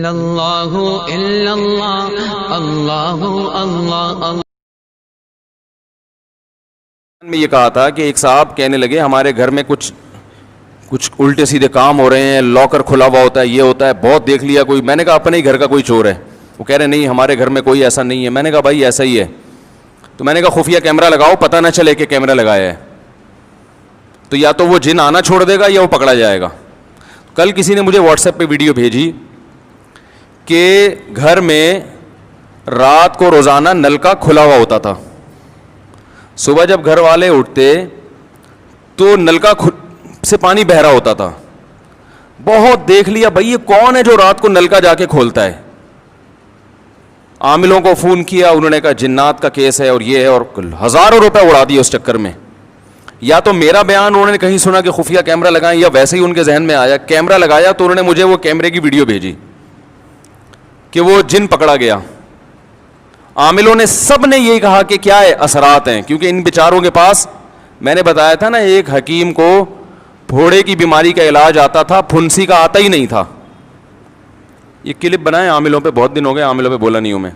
اللہ الا اللہ اللہ اللہ۔ میں یہ کہا تھا کہ ایک صاحب کہنے لگے ہمارے گھر میں کچھ الٹے سیدھے کام ہو رہے ہیں، لاکر کھلا ہوا ہوتا ہے، یہ ہوتا ہے، بہت دیکھ لیا کوئی۔ میں نے کہا اپنے ہی گھر کا کوئی چور ہے؟ وہ کہہ رہے نہیں ہمارے گھر میں کوئی ایسا نہیں ہے۔ میں نے کہا بھائی ایسا ہی ہے، تو میں نے کہا خفیہ کیمرہ لگاؤ، پتہ نہ چلے کہ کیمرہ لگایا ہے، تو یا تو وہ جن آنا چھوڑ دے گا یا وہ پکڑا جائے گا۔ کل کسی نے مجھے واٹس ایپ پہ ویڈیو بھیجی کہ گھر میں رات کو روزانہ نل کا کھلا ہوا ہوتا تھا، صبح جب گھر والے اٹھتے تو نل کا سے پانی بہ رہا ہوتا تھا۔ بہت دیکھ لیا بھائی یہ کون ہے جو رات کو نل کا جا کے کھولتا ہے۔ عاملوں کو فون کیا، انہوں نے کہا جنات کا کیس ہے اور یہ ہے، اور ہزاروں روپے اڑا دیے اس چکر میں۔ یا تو میرا بیان انہوں نے کہیں سنا کہ خفیہ کیمرہ لگائیں، یا ویسے ہی ان کے ذہن میں آیا کیمرہ لگایا تو انہوں نے مجھے وہ کیمرے کی ویڈیو بھیجی کہ وہ جن پکڑا گیا۔ عاملوں نے سب نے یہی کہا کہ کیا ہے اثرات ہیں، کیونکہ ان بیچاروں کے پاس، میں نے بتایا تھا نا ایک حکیم کو پھوڑے کی بیماری کا علاج آتا تھا، پھنسی کا آتا ہی نہیں تھا۔ یہ کلپ بنائے عاملوں پہ، بہت دن ہو گئے عاملوں پہ بولا نہیں ہوں میں۔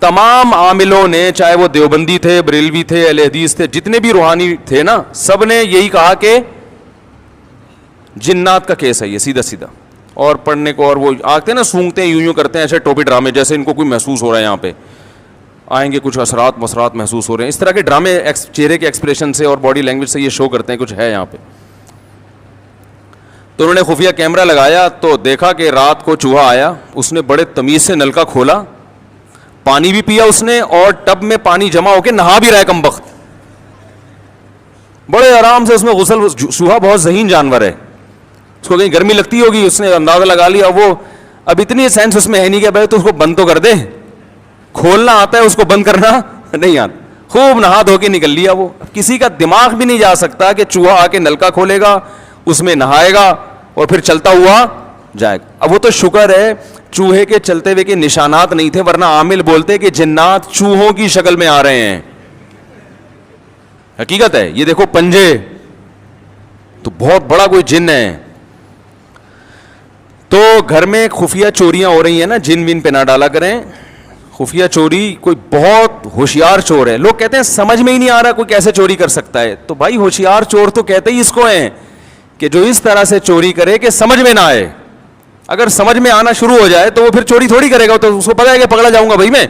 تمام عاملوں نے، چاہے وہ دیوبندی تھے، بریلوی تھے، اہل حدیث تھے، جتنے بھی روحانی تھے نا، سب نے یہی کہا کہ جنات کا کیس ہے یہ، سیدھا سیدھا۔ اور پڑھنے کو، اور وہ آتے ہیں نا سونگتے ہیں، یوں کرتے ہیں ایسے ٹوپی ڈرامے جیسے ان کو کوئی محسوس ہو رہا ہے، یہاں پہ آئیں گے کچھ اثرات مسرات محسوس ہو رہے ہیں، اس طرح کے ڈرامے چہرے کے ایکسپریشن سے اور باڈی لینگویج سے یہ شو کرتے ہیں کچھ ہے یہاں پہ۔ تو انہوں نے خفیہ کیمرہ لگایا تو دیکھا کہ رات کو چوہا آیا، اس نے بڑے تمیز سے نل کا کھولا، پانی بھی پیا اس نے، اور ٹب میں پانی جمع ہو کے نہا بھی رہا ہے کمبخت، بڑے آرام سے اس میں غسل۔ چوہا بہت ذہین جانور ہے، اس کو کہیں گرمی لگتی ہوگی، اس نے اندازہ لگا لیا، وہ اب اتنی سینس اس میں ہے نہیں کہ بھائی تو اس کو بند تو کر دے، کھولنا آتا ہے اس کو، بند کرنا نہیں آتا۔ خوب نہا دھو کے نکل لیا وہ۔ کسی کا دماغ بھی نہیں جا سکتا کہ چوہا آ کے نل کا کھولے گا، اس میں نہائے گا اور پھر چلتا ہوا جائے گا۔ اب وہ تو شکر ہے چوہے کے چلتے ہوئے کے نشانات نہیں تھے، ورنہ عامل بولتے کہ جنات چوہوں کی شکل میں آ رہے ہیں۔ حقیقت ہے یہ، دیکھو پنجے، تو بہت بڑا کوئی جن ہے۔ تو گھر میں خفیہ چوریاں ہو رہی ہیں نا، جن ون پہ نہ ڈالا کریں۔ خفیہ چوری کوئی بہت ہوشیار چور ہے، لوگ کہتے ہیں سمجھ میں ہی نہیں آ رہا کوئی کیسے چوری کر سکتا ہے، تو بھائی ہوشیار چور تو کہتے ہی اس کو ہیں کہ جو اس طرح سے چوری کرے کہ سمجھ میں نہ آئے۔ اگر سمجھ میں آنا شروع ہو جائے تو وہ پھر چوری تھوڑی کرے گا، تو اس کو پتا ہے کہ پکڑا جاؤں گا بھائی میں۔